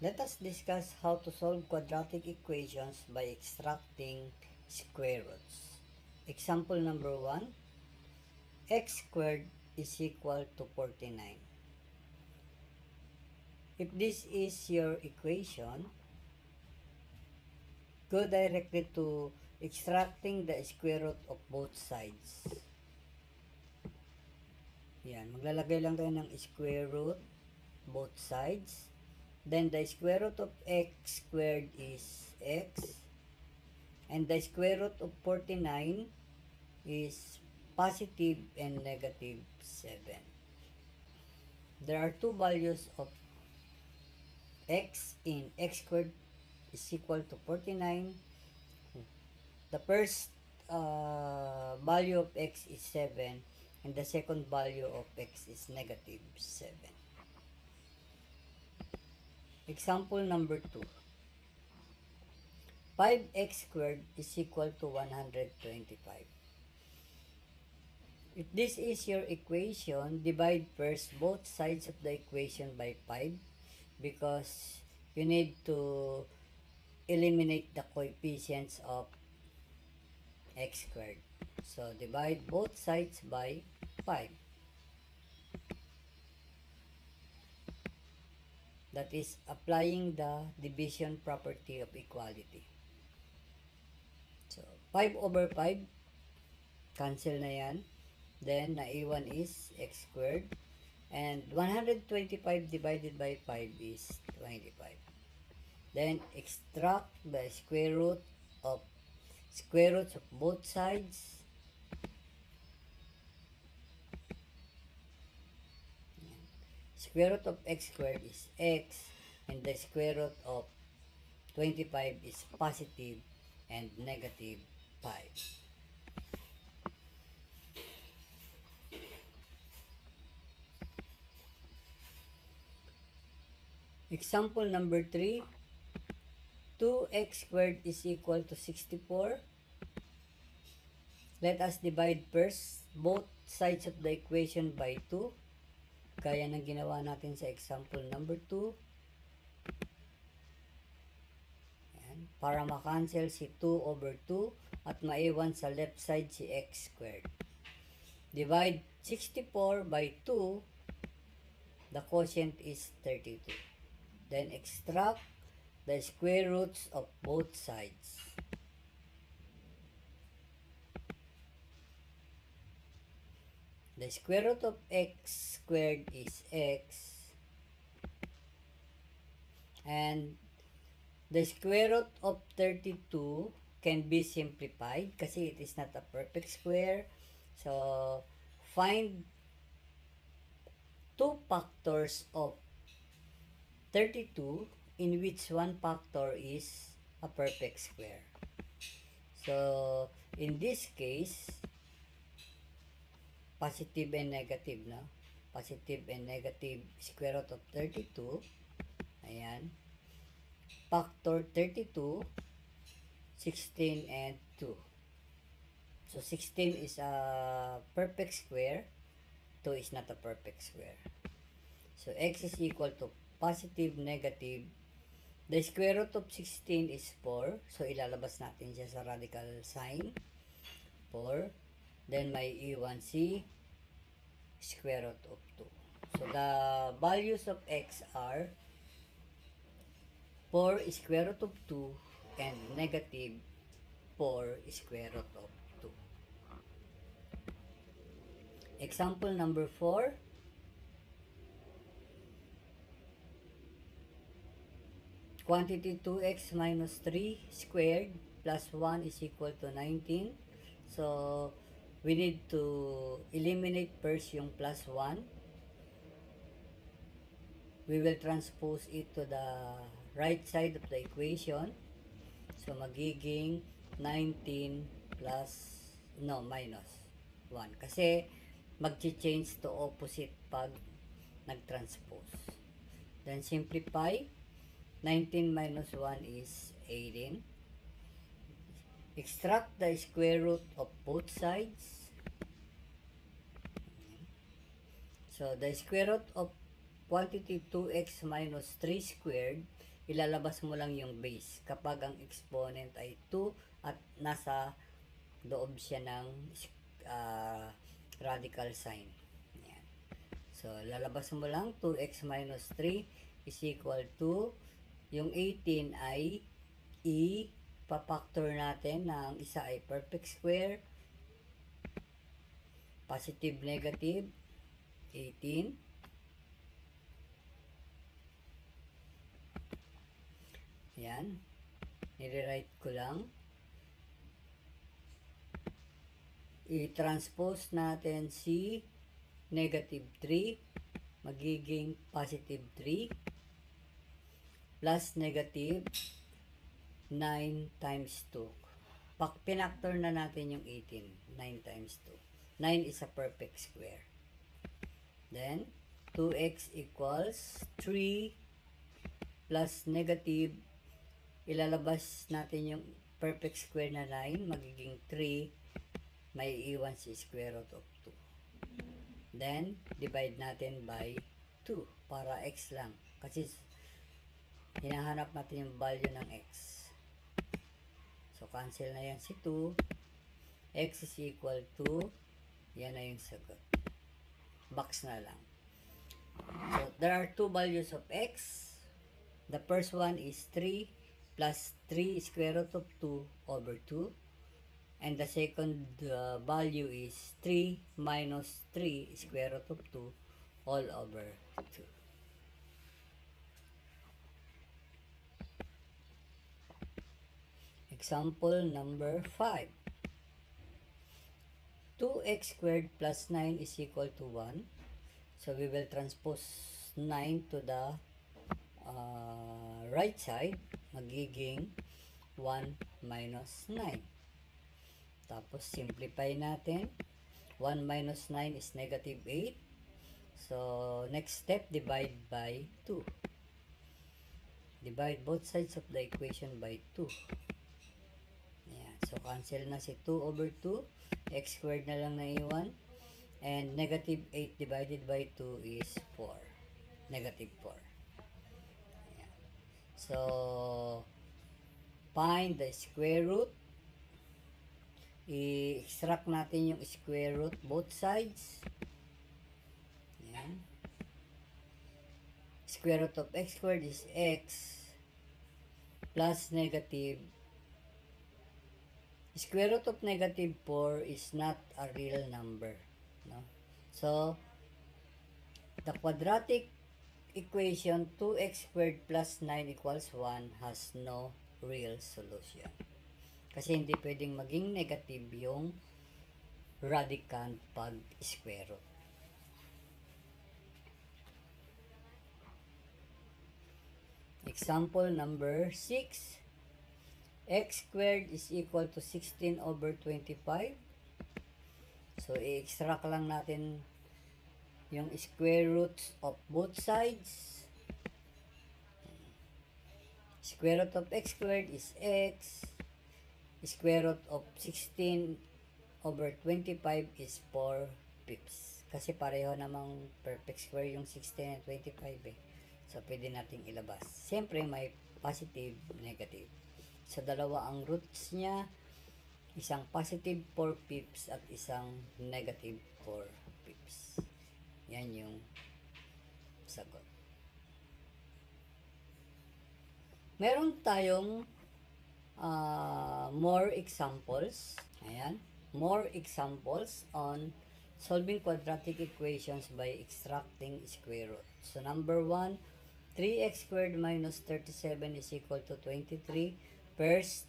Let us discuss how to solve quadratic equations by extracting square roots. Example number 1, x squared is equal to 49. If this is your equation, go directly to extracting the square root of both sides. Yan, maglalagay lang tayo ng square root both sides. Then the square root of x squared is x. And the square root of 49 is positive and negative 7. There are two values of x in x squared is equal to 49. The first value of x is 7 and the second value of x is negative 7. Example number 2. 5x squared is equal to 125. If this is your equation, divide first both sides of the equation by 5 because you need to eliminate the coefficients of x squared. So, divide both sides by 5. That is applying the division property of equality. So, 5 over 5, cancel na yan. Then, naiwan is x squared. And 125 divided by 5 is 25. Then, extract the square roots of both sides. Square root of x squared is x, and the square root of 25 is positive and negative 5. Example number 3, 2x squared is equal to 64. Let us divide first both sides of the equation by 2. Gaya ng ginawa natin sa example number 2. Ayan, para makancel si 2 over 2 at maiwan sa left side si x squared. Divide 64 by 2. The quotient is 32. Then extract the square roots of both sides. The square root of x squared is x. And the square root of 32 can be simplified kasi it is not a perfect square. So, find two factors of 32 in which one factor is a perfect square. So, in this case, positive and negative, no? Positive and negative square root of 32. Ayan. Factor 32, 16 and 2. So, 16 is a perfect square. 2 is not a perfect square. So, x is equal to positive, negative. The square root of 16 is 4. So, ilalabas natin siya sa radical sign. 4. Then, may e1c square root of 2. So, the values of x are 4 square root of 2 and negative 4 square root of 2. Example number 4. Quantity 2x minus 3 squared plus 1 is equal to 19. So, we need to eliminate first yung plus 1. We will transpose it to the right side of the equation. So, magiging 19 minus 1. Kasi, mag-change to opposite pag nag-transpose. Then, simplify. 19 minus 1 is 18. Extract the square root of both sides. So, the square root of quantity 2x minus 3 squared ilalabas mo lang yung base kapag ang exponent ay 2 at nasa loob siya ng radical sign. Yan. So, lalabas mo lang 2x minus 3 is equal to yung 18 ay i-factor natin na ang isa ay perfect square, positive, negative, 18. Yan. Nire-write ko lang. I-transpose natin si negative 3 magiging positive 3 plus negative 9 times 2. Pinactor na natin yung 18. 9 times 2. 9 is a perfect square. Then, 2x equals 3 plus negative, ilalabas natin yung perfect square na 9, magiging 3, may iwan si square root of 2. Then, divide natin by 2 para x lang. Kasi, hinahanap natin yung value ng x. So, cancel na yan si 2. X is equal to, yan na yung sagot. Box na lang. So, there are two values of x. The first one is 3 plus 3 square root of 2 over 2. And the second value is 3 minus 3 square root of 2 all over 2. Example number 5. 2x squared plus 9 is equal to 1. So, we will transpose 9 to the right side. Magiging 1 minus 9. Tapos, simplify natin. 1 minus 9 is negative 8. So, next step, divide by 2. Divide both sides of the equation by 2. Ayan. So, cancel na si 2 over 2. X squared na lang na iwan. And negative 8 divided by 2 is 4. Negative 4. Ayan. So, find the square root. I-extract natin yung square root both sides. Ayan. Square root of x squared is x plus negative. Square root of negative 4 is not a real number. No? So, the quadratic equation 2x squared plus 9 equals 1 has no real solution. Kasi hindi pwedeng maging negative yung radicand pag square root. Example number 6. X squared is equal to 16 over 25. So, i-extract lang natin yung square roots of both sides. Square root of x squared is x. Square root of 16 over 25 is 4 fifths. Kasi pareho namang perfect square yung 16 and 25 eh. So, pwede nating ilabas. Siyempre, may positive, negative. So, dalawa ang roots niya. Isang positive 4 fifths at isang negative 4 fifths. Yan yung sagot. Meron tayong more examples. Ayan. More examples on solving quadratic equations by extracting square root. So, number 1, 3x squared minus 37 is equal to 23. First,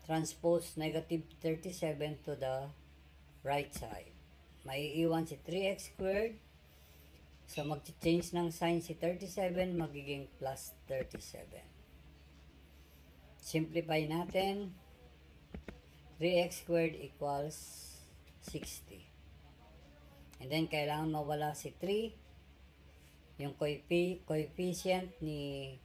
transpose negative 37 to the right side. May iwan si 3x squared. So, mag-change ng sign si 37, magiging plus 37. Simplify natin. 3x squared equals 60. And then, kailangan mawala si 3. Yung coefficient ng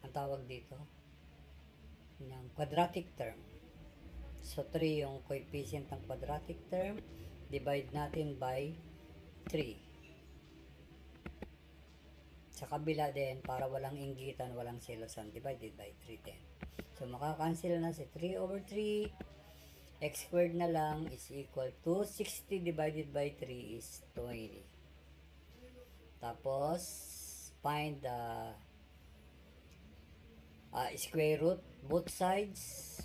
ang tawag dito ng quadratic term. So, 3 yung coefficient ng quadratic term. Divide natin by 3. Sa kabila din, para walang inggitan, walang selosan, divided by 310. So, makakancel na si 3 over 3. X squared na lang is equal to 60 divided by 3 is 20. Tapos, find the square root, both sides.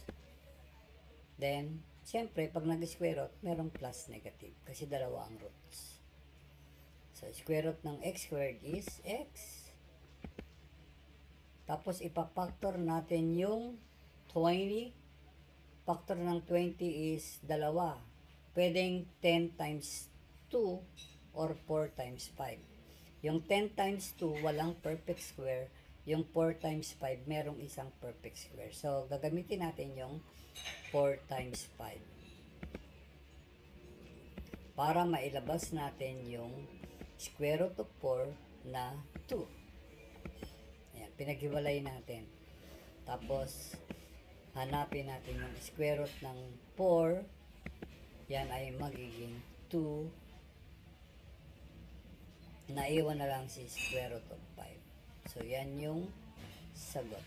Then, siyempre, pag nag-square root, merong plus negative. Kasi dalawa ang roots. So, square root ng x squared is x. Tapos, ipapactor natin yung 20. Factor ng 20 is dalawa. Pwedeng 10 times 2 or 4 times 5. Yung 10 times 2, walang perfect square. Yung 4 times 5, merong isang perfect square. So, gagamitin natin yung 4 times 5. Para mailabas natin yung square root of 4 na 2. Ayan, pinaghiwalay natin. Tapos, hanapin natin yung square root ng 4. Yan ay magiging 2. Naiwan na lang si square root of 5. So, yan yung sagot.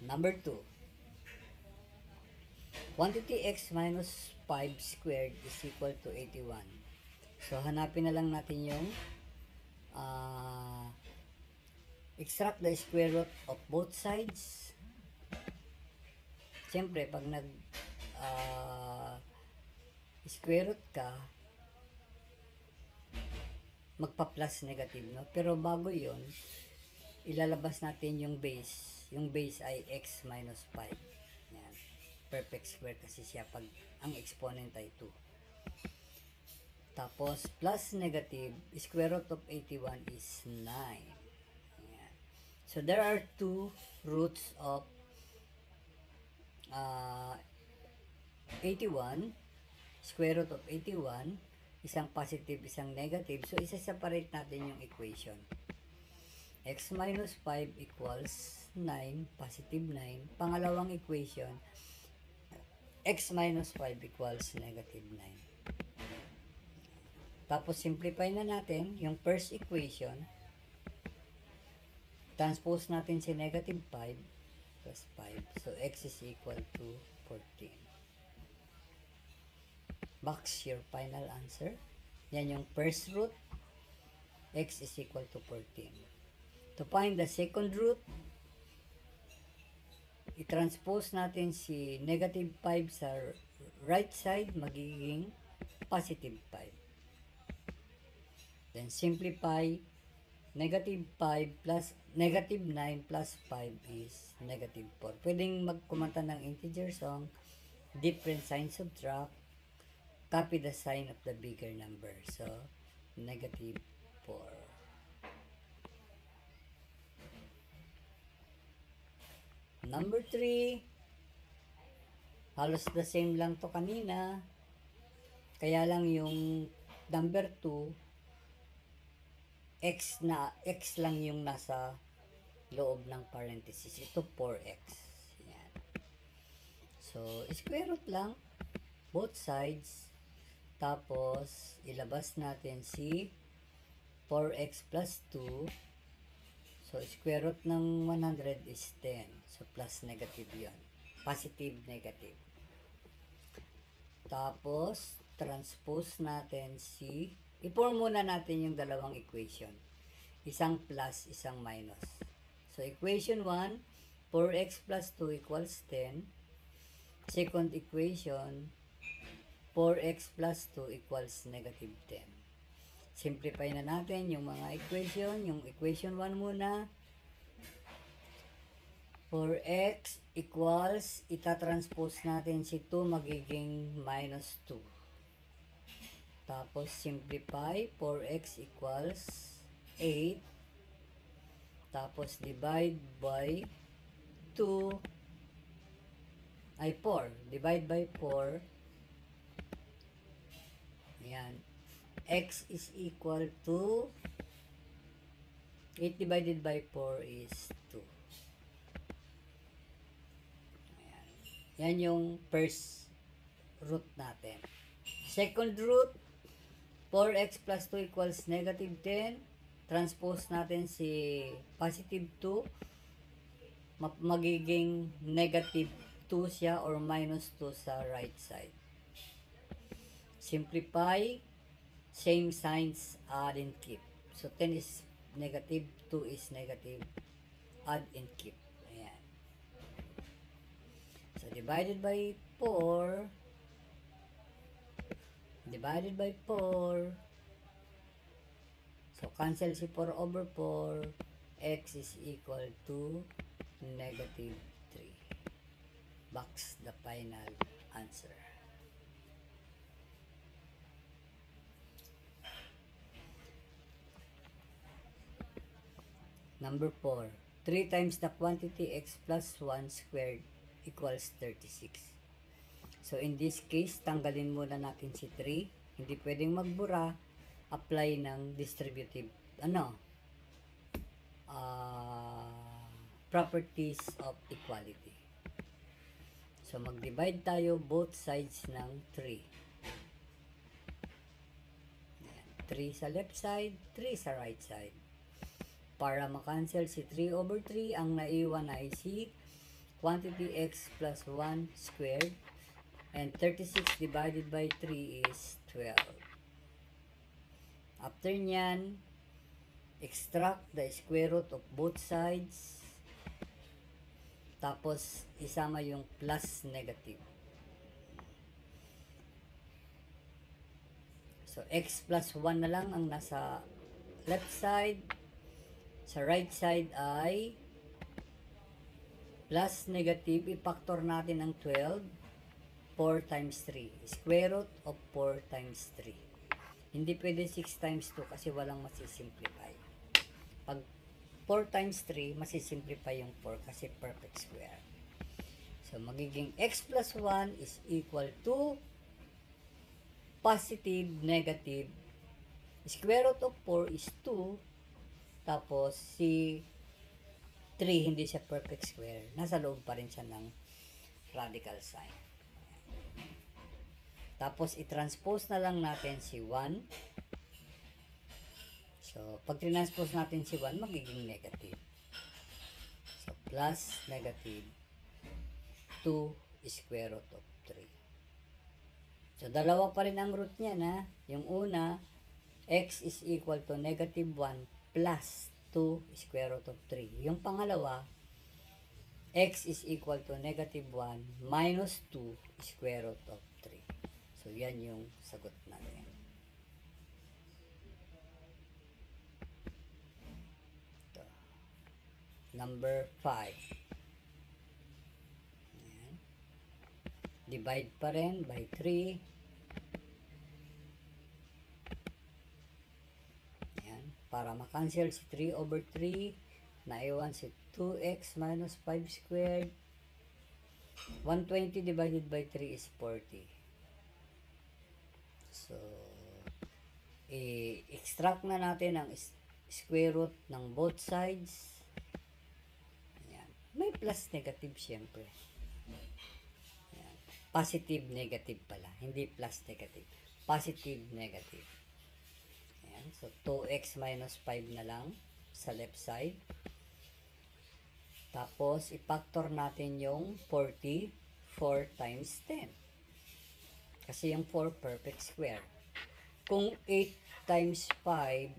Number 2. Quantity x minus 5 squared is equal to 81. So, hanapin na lang natin yung extract the square root of both sides. Siyempre, pag square root ka, magpa-plus negative, no? Pero bago yon, ilalabas natin yung base. Yung base ay x minus 5. Yan. Perfect square kasi siya pag ang exponent ay 2. Tapos, plus negative, square root of 81 is 9. Yan. So, there are two roots of 81. Square root of 81. Isang positive, isang negative. So, isa-separate natin yung equation. X minus 5 equals 9, positive 9. Pangalawang equation, x minus 5 equals negative 9. Tapos, simplify na natin yung first equation. Transpose natin si negative 5 plus 5. So, x is equal to 14. Box your final answer. Yan yung first root. X is equal to 14. To find the second root, i-transpose natin si negative 5 sa right side, magiging positive 5. Then simplify, negative 5 plus negative 9 plus 5 is negative 4. Pwedeng magkumanta ng integer song, different sign, subtract, copy the sign of the bigger number. So, negative 4. Number 3, halos the same lang to kanina. Kaya lang yung number 2, x lang yung nasa loob ng parenthesis. Ito 4x. Yan. So, square root lang. Both sides. Tapos, ilabas natin si 4x plus 2. So, square root ng 100 is 10. So, plus negative yon. Positive, negative. Tapos, transpose natin si, i-form muna natin yung dalawang equation. Isang plus, isang minus. So, equation 1, 4x plus 2 equals 10. Second equation, 4x plus 2 equals negative 10. Simplify na natin yung mga equation. Yung equation 1 muna. 4x equals, itatranspose natin si 2, magiging minus 2. Tapos, simplify, 4x equals 8. Tapos, divide by 2, ay 4. Divide by 4. Ayan. X is equal to 8 divided by 4 is 2. Ayan. Yan yung first root natin. Second root, 4x plus 2 equals negative 10. Transpose natin si positive 2. Magiging negative 2 siya or minus 2 sa right side. Simplify. Same signs, add and keep. So 10 is negative, 2 is negative, add and keep. Ayan. So divided by 4. Divided by 4. So cancel si 4 over 4. X is equal to negative 3. Box the final answer. Number 4. 3 times the quantity x plus 1 squared equals 36. So in this case, tanggalin muna natin si 3. Hindi pwedeng magbura. Apply ng distributive properties of equality. So mag-divide tayo both sides ng 3. 3 sa left side, 3 sa right side. Para makancel si 3 over 3, ang naiwan ay si quantity x plus 1 squared. And 36 divided by 3 is 12. After nyan, extract the square root of both sides. Tapos, isama yung plus negative. So, x plus 1 na lang ang nasa left side. Sa right side ay plus negative. I-factor natin ang 12. 4 times 3. Square root of 4 times 3. Hindi pwede 6 times 2 kasi walang masisimplify. Pag 4 times 3, masisimplify yung 4 kasi perfect square. So, magiging x plus 1 is equal to positive, negative. Square root of 4 is 2. Tapos, si 3, hindi siya perfect square. Nasa loob pa rin siya ng radical sign. Tapos, i-transpose na lang natin si 1. So, pag transpose natin si 1, magiging negative. So, plus negative 2 square root of 3. So, dalawa pa rin ang root niya na. Yung una, x is equal to negative 1 plus 2 square root of 3. Yung pangalawa, x is equal to negative 1 minus 2 square root of 3. So, yan yung sagot natin. Ito. Number 5. Ayan. Divide pa rin by 3. Ayan. Para makancel si 3 over 3, naiwan si 2x minus 5 squared. 120 divided by 3 is 40. So, i-extract na natin ang square root ng both sides. Ayan. May plus negative syempre. Ayan. Positive negative pala. Hindi plus negative. Positive negative. Ayan. So, 2x minus 5 na lang sa left side. Tapos, i-factor natin yung 40. 4 times 10. Kasi yung 4 perfect square. Kung 8 times 5,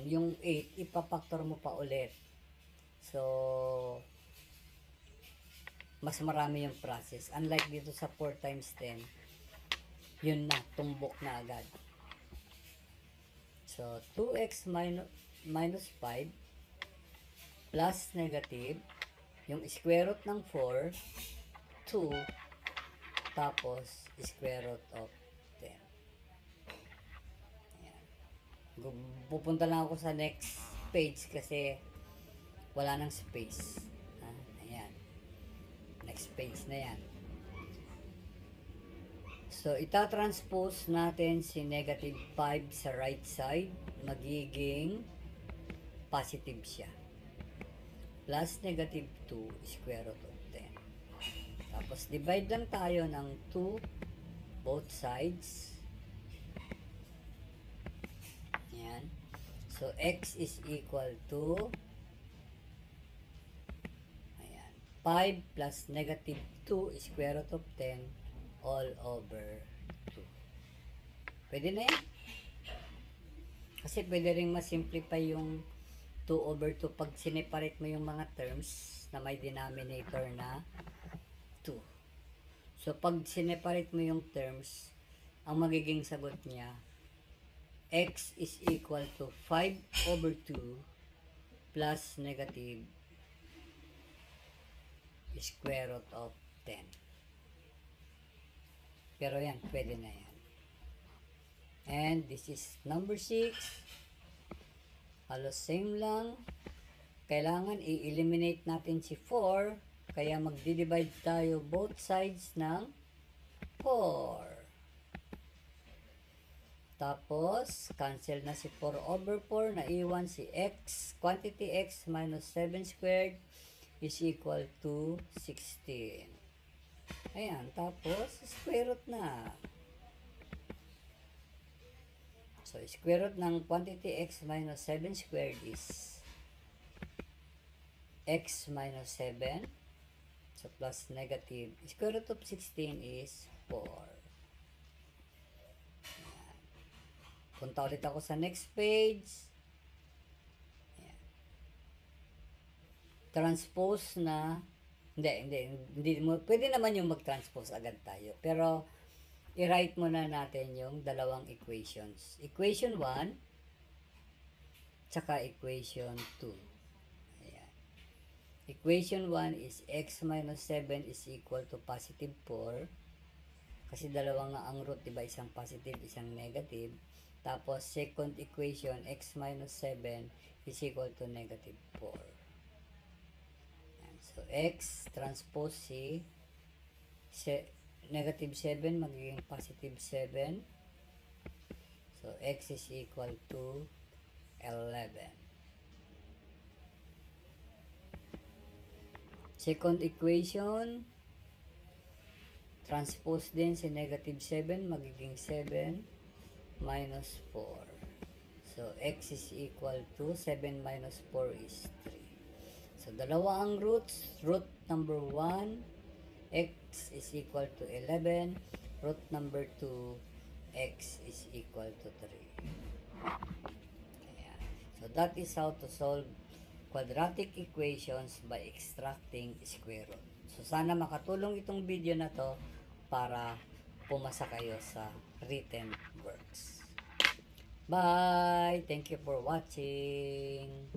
yung 8, ipapactor mo pa ulit. So, mas marami yung process. Unlike dito sa 4 times 10, yun na, tumbok na agad. So, 2x minus 5 plus negative, yung square root ng 4, 2, tapos square root of 10. Ayan. Pupunta lang ako sa next page kasi wala nang space. Ayan. Next page na yan. So, itatranspose natin si negative 5 sa right side. Magiging positive siya. Plus negative 2 square root of 10. Tapos, divide lang tayo ng 2 both sides. So, x is equal to, ayan, 5 plus negative 2 square root of 10 all over 2. Pwede na yan. Kasi pwede rin masimplify yung 2 over 2 pag sineparate mo yung mga terms na may denominator na 2. So, pag sineparate mo yung terms, ang magiging sagot niya, x is equal to 5 over 2 plus negative square root of 10. Pero yan, pwede na yan. And this is number 6. Halos same lang. Kailangan i-eliminate natin si 4. Kaya magdi-divide tayo both sides ng 4. Tapos, cancel na si 4 over 4. Naiwan si x. Quantity x minus 7 squared is equal to 16. Ayan. Tapos, square root na. So, square root ng quantity x minus 7 squared is x minus 7. So, plus negative. Square root of 16 is 4. Punta ulit ako sa next page. Ayan. Transpose na. Hindi mo, pwede naman yung mag-transpose agad tayo. Pero, i-write muna natin yung dalawang equations. Equation 1, tsaka equation 2. Ayan. Equation 1 is x minus 7 is equal to positive 4. Kasi dalawa nga ang root, diba? Isang positive, isang negative. Tapos, second equation, x minus 7 is equal to negative 4. Ayan. So, x transpose C, negative 7 magiging positive 7. So, x is equal to 11. Second equation, transpose din si negative 7 magiging 7 minus 4. So, x is equal to 7 minus 4 is 3. So, dalawa ang roots. Root number 1, x is equal to 11. Root number 2, x is equal to 3. Ayan. So, that is how to solve quadratic equations by extracting square root. So, sana makatulong itong video na to para pumasa kayo sa written works. Bye! Thank you for watching.